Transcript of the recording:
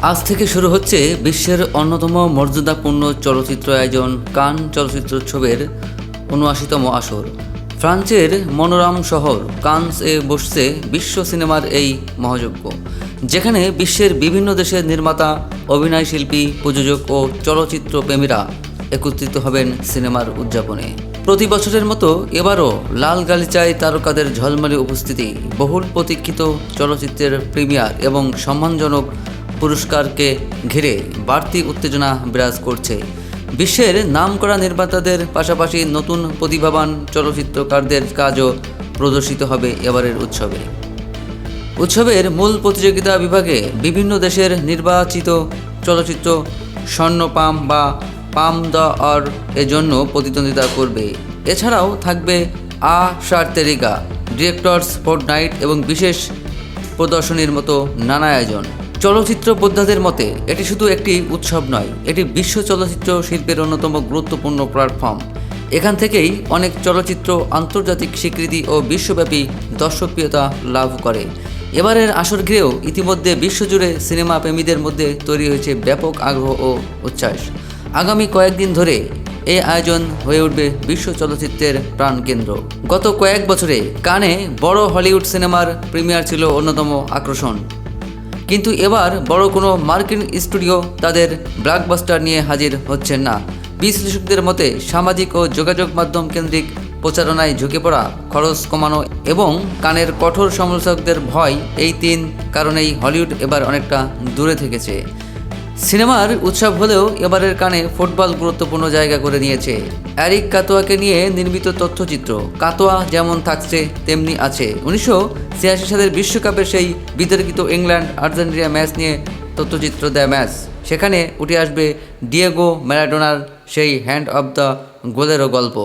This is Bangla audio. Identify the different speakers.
Speaker 1: আজ থেকে শুরু হচ্ছে বিশ্বের অন্যতম মর্যাদাপূর্ণ চলচ্চিত্র আয়োজন কান চলচ্চিত্রোৎসবের ৭৯তম আসর। ফ্রান্সের মনোরম শহর কানসে বসছে বিশ্ব সিনেমার এই মহাযজ্ঞ, যেখানে বিশ্বের বিভিন্ন দেশের নির্মাতা, অভিনয়শিল্পী, প্রযোজক ও চলচ্চিত্র প্রেমীরা একত্রিত হবেন সিনেমার উদযাপনে। প্রতি বছরের মতো এবারও লাল গালিচায় তারকাদের ঝলমলে উপস্থিতি, বহুল প্রতীক্ষিত চলচ্চিত্রের প্রিমিয়ার এবং সম্মানজনক পুরস্কারকে ঘিরে বাড়তি উত্তেজনা বিরাজ করছে। বিশ্বের নামকরা নির্মাতাদের পাশাপাশি নতুন প্রতিভাবান চলচ্চিত্রকারদের কাজও প্রদর্শিত হবে এবারের উৎসবে। উৎসবের মূল প্রতিযোগিতা বিভাগে বিভিন্ন দেশের নির্বাচিত চলচ্চিত্র স্বর্ণ পাম বা পাম দ্য অর এর জন্য প্রতিদ্বন্দ্বিতা করবে। এছাড়াও থাকবে আ শার্তেরিগা, ডিরেক্টরস ফোর্টনাইট এবং বিশেষ প্রদর্শনীর মতো নানা আয়োজন। চলচ্চিত্র বোদ্ধাদের মতে এটি শুধু একটি উৎসব নয়, এটি বিশ্ব চলচ্চিত্র শিল্পের অন্যতম গুরুত্বপূর্ণ প্ল্যাটফর্ম। এখান থেকেই অনেক চলচ্চিত্র আন্তর্জাতিক স্বীকৃতি ও বিশ্বব্যাপী দর্শকপ্রিয়তা লাভ করে। এবারের আসর ঘিরেও ইতিমধ্যে বিশ্বজুড়ে সিনেমা প্রেমীদের মধ্যে তৈরি হয়েছে ব্যাপক আগ্রহ ও উচ্ছ্বাস। আগামী কয়েকদিন ধরে এই আয়োজন হয়ে উঠবে বিশ্ব চলচ্চিত্রের প্রাণকেন্দ্র। গত কয়েক বছরে কানে বড় হলিউড সিনেমার প্রিমিয়ার ছিল অন্যতম আকর্ষণ, কিন্তু এবার বড় কোনো মার্কিন স্টুডিও তাদের ব্লকবাস্টার নিয়ে হাজির হচ্ছেন না। বিশ্লেষকদের মতে সামাজিক ও যোগাযোগ মাধ্যম কেন্দ্রিক প্রচারণায় ঝুঁকে পড়া, খরচ কমানো এবং কানের কঠোর সমালোচকদের ভয়, এই তিন কারণেই হলিউড এবার অনেকটা দূরে থেকেছে। সিনেমার উৎসব হলেও এবারের কানে ফুটবল গুরুত্বপূর্ণ জায়গা করে নিয়েছে। এরিক কাতোয়াকে নিয়ে নির্মিত তথ্যচিত্র কাতোয়া যেমন থাকছে তেমনি আছে ১৯৮৬ সালের বিশ্বকাপের সেই বিতর্কিত ইংল্যান্ড আর্জেন্টিনা ম্যাচ নিয়ে তথ্যচিত্র দ্য ম্যাচ। সেখানে উঠে আসবে ডিয়েগো ম্যারাডোনার সেই হ্যান্ড অব দ্য গোলেরও গল্প।